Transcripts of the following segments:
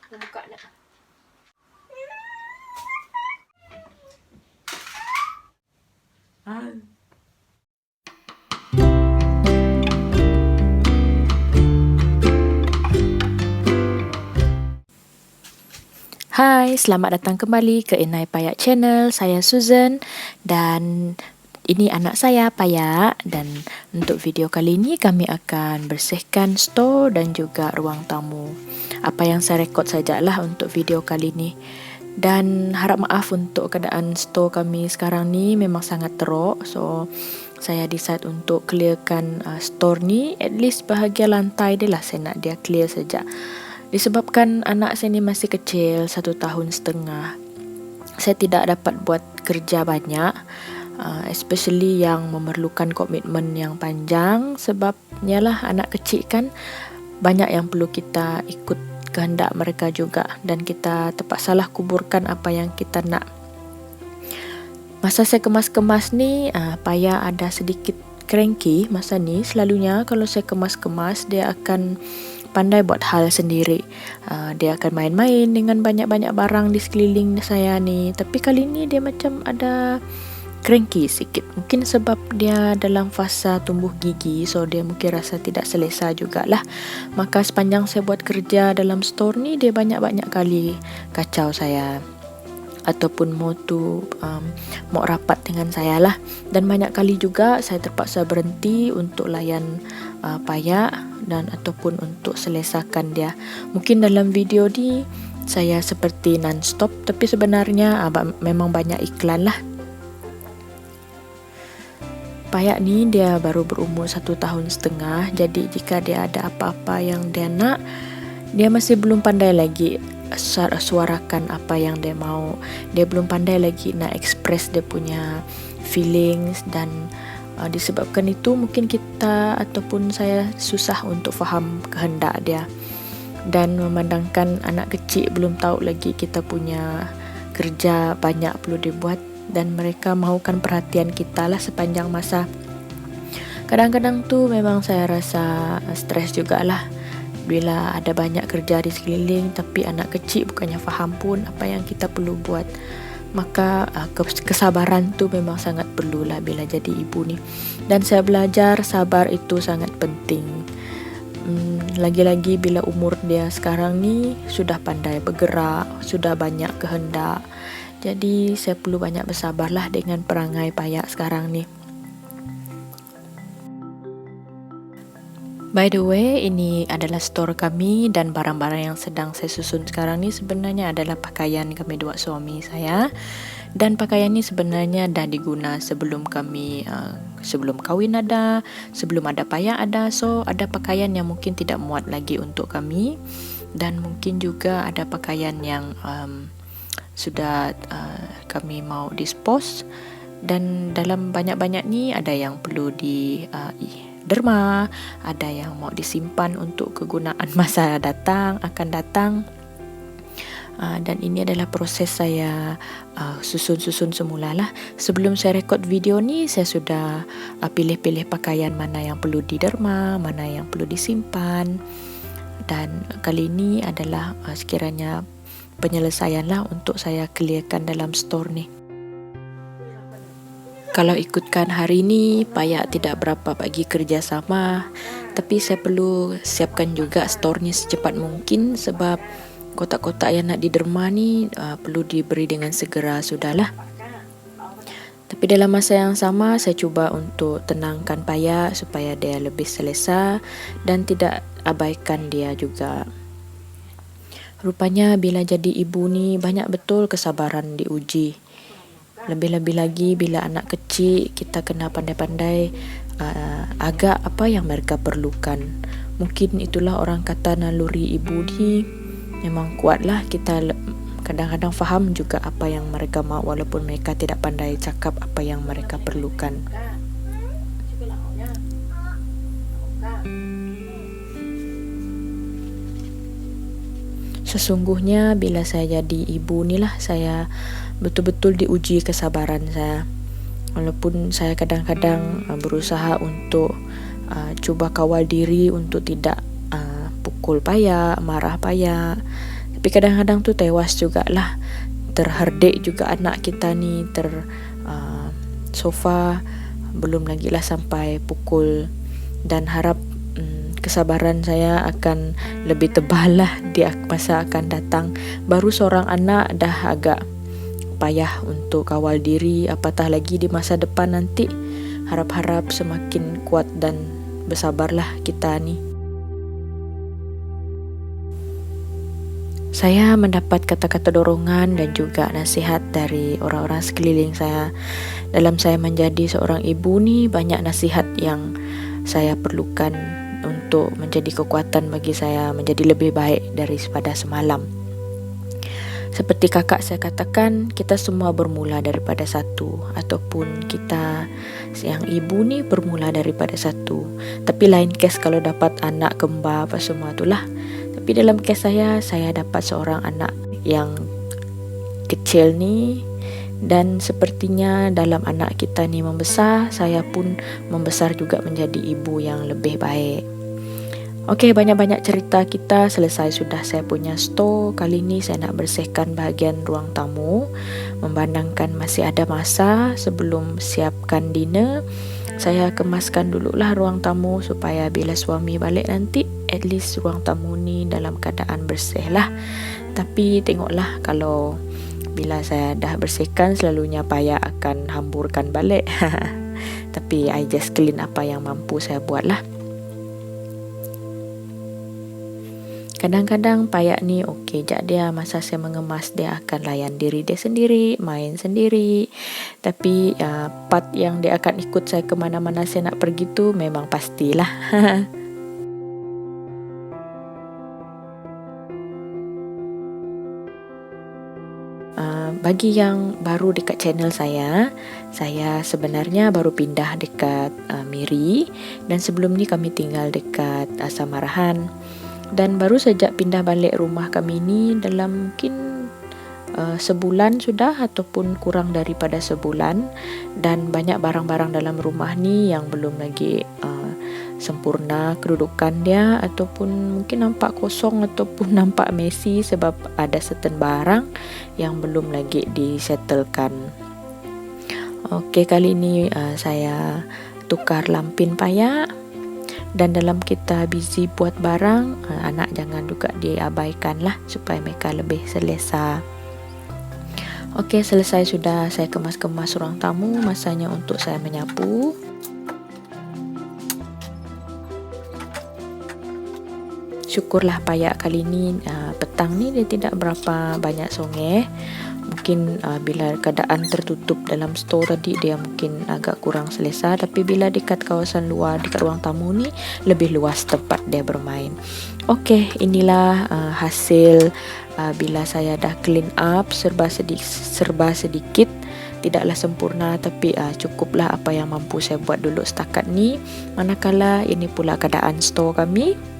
Buka nak. Hai, selamat datang kembali ke Inai Payak Channel. Saya Susan dan ini anak saya Payak, dan untuk video kali ini kami akan bersihkan store dan juga ruang tamu. Apa yang saya rekod sajalah untuk video kali ini. Dan harap maaf untuk keadaan store kami sekarang ni memang sangat teruk. So saya decide untuk clearkan store ni, at least bahagian lantai dia lah saya nak dia clear saja. Disebabkan anak saya ni masih kecil, 1 tahun setengah, saya tidak dapat buat kerja banyak, especially yang memerlukan komitmen yang panjang. Sebab yalah, anak kecil kan banyak yang perlu kita ikut kehendak mereka juga, dan kita terpaksalah kuburkan apa yang kita nak. Masa saya kemas-kemas ni, Paya ada sedikit cranky masa ni. Selalunya kalau saya kemas-kemas, dia akan pandai buat hal sendiri. Dia akan main-main dengan banyak-banyak barang di sekeliling saya ni. Tapi kali ni dia macam ada cranky sikit. Mungkin sebab dia dalam fasa tumbuh gigi, so dia mungkin rasa tidak selesa jugalah. Maka sepanjang saya buat kerja dalam store ni, dia banyak-banyak kali kacau saya, ataupun mau rapat dengan saya lah. Dan banyak kali juga saya terpaksa berhenti untuk layan Payak dan ataupun untuk selesakan dia. Mungkin dalam video ni saya seperti non-stop, tapi sebenarnya memang banyak iklan lah. Payak ni dia baru berumur 1 tahun setengah, jadi jika dia ada apa-apa yang dia nak, dia masih belum pandai lagi suarakan apa yang dia mau. Dia belum pandai lagi nak express dia punya feelings, dan disebabkan itu mungkin kita ataupun saya susah untuk faham kehendak dia. Dan memandangkan anak kecil belum tahu lagi kita punya kerja banyak perlu dibuat, dan mereka mahukan perhatian kita lah sepanjang masa. Kadang-kadang tu memang saya rasa stres jugalah bila ada banyak kerja di sekeliling, tapi anak kecil bukannya faham pun apa yang kita perlu buat. Maka kesabaran tu memang sangat perlulah bila jadi ibu ni. Dan saya belajar sabar itu sangat penting. Lagi-lagi bila umur dia sekarang ni sudah pandai bergerak, sudah banyak kehendak. Jadi saya perlu banyak bersabarlah dengan perangai Payak sekarang ni. By the way, ini adalah store kami, dan barang-barang yang sedang saya susun sekarang ni sebenarnya adalah pakaian kami dua suami saya. Dan pakaian ni sebenarnya dah diguna sebelum kami sebelum kahwin ada, sebelum ada Payak ada. So ada pakaian yang mungkin tidak muat lagi untuk kami, dan mungkin juga ada pakaian yang sudah kami mau dispose. Dan dalam banyak-banyak ni ada yang perlu di derma, ada yang mau disimpan untuk kegunaan masa akan datang. Dan ini adalah proses saya susun-susun semulalah. Sebelum saya rekod video ni, saya sudah pilih-pilih pakaian mana yang perlu diderma, mana yang perlu disimpan. Dan kali ini adalah sekiranya penyelesaian lah untuk saya clearkan dalam store ni. Kalau ikutkan hari ni, Payak tidak berapa bagi kerjasama, tapi saya perlu siapkan juga store ni secepat mungkin, sebab kotak-kotak yang nak diderma ni perlu diberi dengan segera sudahlah. Tapi dalam masa yang sama, saya cuba untuk tenangkan Payak supaya dia lebih selesa dan tidak abaikan dia juga. Rupanya bila jadi ibu ni banyak betul kesabaran diuji. Lebih-lebih lagi bila anak kecil, kita kena pandai-pandai agak apa yang mereka perlukan. Mungkin itulah orang kata naluri ibu ni memang kuatlah. Kita kadang-kadang faham juga apa yang mereka mahu, walaupun mereka tidak pandai cakap apa yang mereka perlukan. Sesungguhnya bila saya jadi ibu ni lah, saya betul-betul diuji kesabaran saya. Walaupun saya kadang-kadang berusaha untuk cuba kawal diri untuk tidak pukul Payak, marah Payak, Tapi kadang-kadang tu tewas jugalah, terherdik juga anak kita ni, sofa belum lagi lah sampai pukul, dan harap kesabaran saya akan lebih tebal lah di masa akan datang. Baru seorang anak dah agak payah untuk kawal diri, apatah lagi di masa depan nanti. Harap-harap semakin kuat dan bersabarlah kita ni. Saya mendapat kata-kata dorongan dan juga nasihat dari orang-orang sekeliling saya. Dalam saya menjadi seorang ibu ni, banyak nasihat yang saya perlukan untuk menjadi kekuatan bagi saya menjadi lebih baik daripada semalam. Seperti kakak saya katakan, kita semua bermula daripada satu, ataupun kita yang ibu ni bermula daripada satu. Tapi lain kes kalau dapat anak kembar apa semua itulah. Tapi dalam kes saya dapat seorang anak yang kecil ni, dan sepertinya dalam anak kita ni membesar, saya pun membesar juga menjadi ibu yang lebih baik. Okey, banyak-banyak cerita kita selesai sudah saya punya store. Kali ni saya nak bersihkan bahagian ruang tamu. Memandangkan masih ada masa sebelum siapkan dinner, saya kemaskan dululah ruang tamu supaya bila suami balik nanti, at least ruang tamu ni dalam keadaan bersih lah. Tapi tengoklah, kalau bila saya dah bersihkan, selalunya payah akan hamburkan balik. Tapi I just clean apa yang mampu saya buat lah. Kadang-kadang payak ni okey je dia, masa saya mengemas dia akan layan diri dia sendiri, main sendiri. Tapi part yang dia akan ikut saya ke mana-mana saya nak pergi tu memang pastilah. Bagi yang baru dekat channel saya sebenarnya baru pindah dekat Miri, dan sebelum ni kami tinggal dekat Samarahan. Dan baru saja pindah balik rumah kami ni dalam mungkin sebulan sudah, ataupun kurang daripada sebulan. Dan banyak barang-barang dalam rumah ni yang belum lagi sempurna kedudukan dia, ataupun mungkin nampak kosong ataupun nampak messy sebab ada certain barang yang belum lagi disettlekan. Okey, kali ni saya tukar lampin payak. Dan dalam kita busy buat barang, anak jangan juga diabaikan lah supaya mereka lebih selesa. Okey, selesai sudah saya kemas-kemas ruang tamu. Masanya untuk saya menyapu. Syukurlah payak kali ni petang ni dia tidak berapa banyak songeh. Mungkin bila keadaan tertutup dalam store tadi dia mungkin agak kurang selesa, tapi bila dekat kawasan luar, dekat ruang tamu ni lebih luas tempat dia bermain. Okey, inilah hasil bila saya dah clean up serba sedikit. Tidaklah sempurna, tapi cukuplah apa yang mampu saya buat dulu setakat ni. Manakala ini pula keadaan store kami.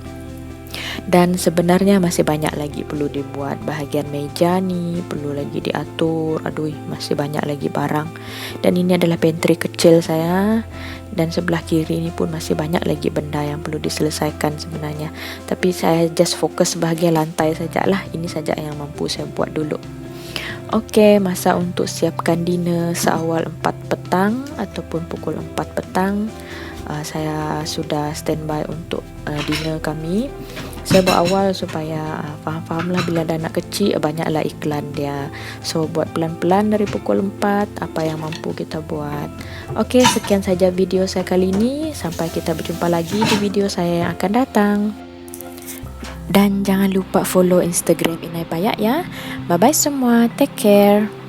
Dan sebenarnya masih banyak lagi perlu dibuat. Bahagian meja ni perlu lagi diatur. Aduh, masih banyak lagi barang. Dan ini adalah pantry kecil saya. Dan sebelah kiri ni pun masih banyak lagi benda yang perlu diselesaikan sebenarnya. Tapi saya just fokus bahagian lantai sajalah. Ini saja yang mampu saya buat dulu. Okey, masa untuk siapkan dinner seawal 4 petang ataupun pukul 4 petang. Saya sudah standby untuk dinner kami. Saya buat awal supaya faham-fahamlah bila ada anak kecil, banyaklah iklan dia. So buat pelan-pelan dari pukul 4, apa yang mampu kita buat. Okey, sekian saja video saya kali ini. Sampai kita berjumpa lagi di video saya yang akan datang. Dan jangan lupa follow Instagram Inai Payak ya. Bye-bye semua, take care.